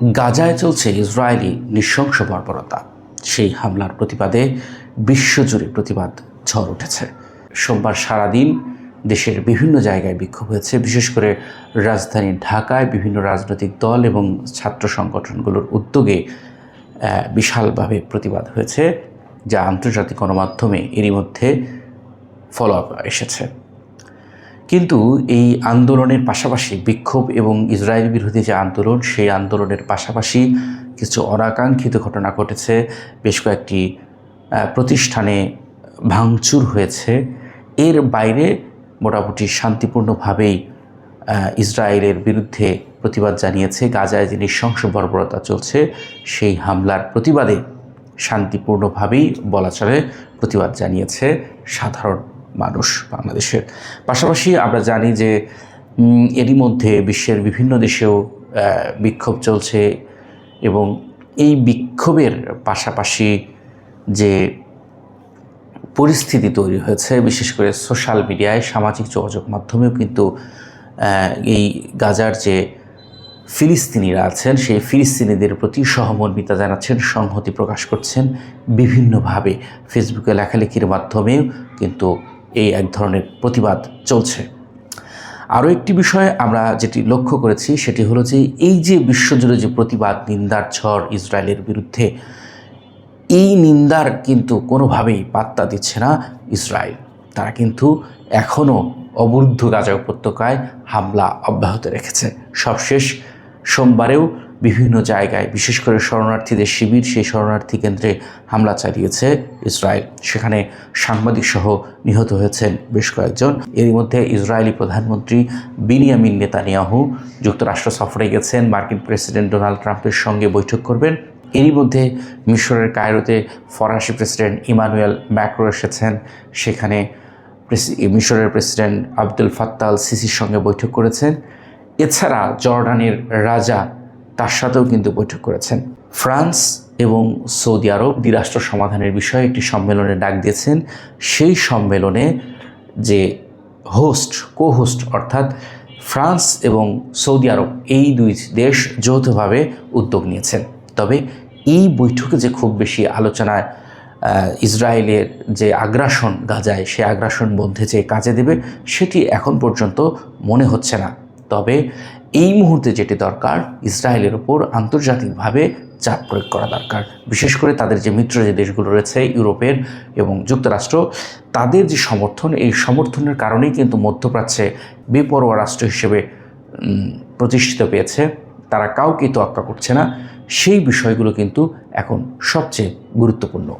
গাজায় চলছে ইসরায়েলি নৃশংস বর্বরতা। সেই হামলার প্রতিবাদে বিশ্বজুড়ে প্রতিবাদ ঝড় উঠেছে। সোমবার সারাদিন দেশের বিভিন্ন জায়গায় বিক্ষোভ হয়েছে। বিশেষ করে রাজধানী ঢাকায় বিভিন্ন রাজনৈতিক দল এবং ছাত্র সংগঠনগুলোর উদ্যোগে বিশালভাবে প্রতিবাদ হয়েছে, যা আন্তর্জাতিক গণমাধ্যমে এরই মধ্যে ফলো আপ এসেছে। কিন্তু এই আন্দোলনের পাশাপাশি বিক্ষোভ এবং ইসরায়েল বিরোধী যে আন্দোলন, সেই আন্দোলনের পাশাপাশি কিছু অনাকাঙ্ক্ষিত ঘটনা ঘটেছে। বেশ কয়েকটি প্রতিষ্ঠানে ভাঙচুর হয়েছে। এর বাইরে মোটামুটি শান্তিপূর্ণভাবেই ইসরায়েলের বিরুদ্ধে প্রতিবাদ জানিয়েছে। গাজায় যে নৃশংস বর্বরতা চলছে, সেই হামলার প্রতিবাদে শান্তিপূর্ণভাবেই বলা চলে প্রতিবাদ জানিয়েছে সাধারণ মানুষ বাংলাদেশের। পাশাপাশি আমরা জানি যে এরই মধ্যে বিশ্বের বিভিন্ন দেশেও বিক্ষোভ চলছে এবং এই বিক্ষোভের পাশাপাশি যে পরিস্থিতি তৈরি হয়েছে, বিশেষ করে সোশ্যাল মিডিয়ায়, সামাজিক যোগাযোগ মাধ্যমেও কিন্তু এই গাজার যে ফিলিস্তিনিরা আছেন, সেই ফিলিস্তিনিদের প্রতি সহমর্মিতা জানাচ্ছেন, সংহতি প্রকাশ করছেন বিভিন্নভাবে। ফেসবুকে লেখালেখির মাধ্যমেও কিন্তু এই এক ধরনের প্রতিবাদ চলছে। আরও একটি বিষয় আমরা যেটি লক্ষ্য করেছি সেটি হলো যে এই যে বিশ্বজুড়ে যে প্রতিবাদ, নিন্দার ঝড় ইসরায়েলের বিরুদ্ধে, এই নিন্দার কিন্তু কোনোভাবেই পাত্তা দিচ্ছে না ইসরায়েল। তারা কিন্তু এখনও অবরুদ্ধ গাজা উপত্যকায় হামলা অব্যাহত রেখেছে। সবশেষ সোমবারেও বিভিন্ন জায়গায়, বিশেষ করে শরণার্থীদের শিবির, সেই শরণার্থী কেন্দ্রে হামলা চালিয়েছে ইসরায়েল। সেখানে সাংবাদিক সহ নিহত হয়েছেন বেশ কয়েকজন। এরই মধ্যে ইসরায়েলি প্রধানমন্ত্রী বিনিয়ামিন নেতানিয়াহু যুক্তরাষ্ট্র সফরে গেছেন, মার্কিন প্রেসিডেন্ট ডোনাল্ড ট্রাম্পের সঙ্গে বৈঠক করবেন। এরই মধ্যে মিশরের কায়রোতে ফরাসি প্রেসিডেন্ট ইমানুয়েল ম্যাক্রো এসেছেন। সেখানে মিশরের প্রেসিডেন্ট আবদুল ফাত্তাহ আল সিসির সঙ্গে বৈঠক করেছেন। এছাড়া জর্ডানের রাজা, তার সাথেও কিন্তু বৈঠক করেছেন। ফ্রান্স এবং সৌদি আরব দ্বিরাষ্ট্র সমাধানের বিষয়ে একটি সম্মেলনে ডাক দিয়েছেন। সেই সম্মেলনে যে কো-হোস্ট অর্থাৎ ফ্রান্স এবং সৌদি আরব, এই দুই দেশ যৌথভাবে উদ্যোগ নিয়েছেন। তবে এই বৈঠকে যে খুব বেশি আলোচনায় ইসরায়েলের যে আগ্রাসন গাজায়, সে আগ্রাসন বন্ধে যে কাজে দেবে, সেটি এখন পর্যন্ত মনে হচ্ছে না। তবে এই মুহূর্তে যেটি দরকার, ইসরায়েলের ওপর আন্তর্জাতিকভাবে চাপ প্রয়োগ করা দরকার। বিশেষ করে তাদের যে মিত্র যে দেশগুলো রয়েছে, ইউরোপের এবং যুক্তরাষ্ট্র, তাদের যে সমর্থন, এই সমর্থনের কারণেই কিন্তু মধ্যপ্রাচ্যে বেপরোয়া রাষ্ট্র হিসেবে প্রতিষ্ঠিত পেয়েছে। তারা কাউকে তোয়াক্কা করছে না। সেই বিষয়গুলো কিন্তু এখন সবচেয়ে গুরুত্বপূর্ণ।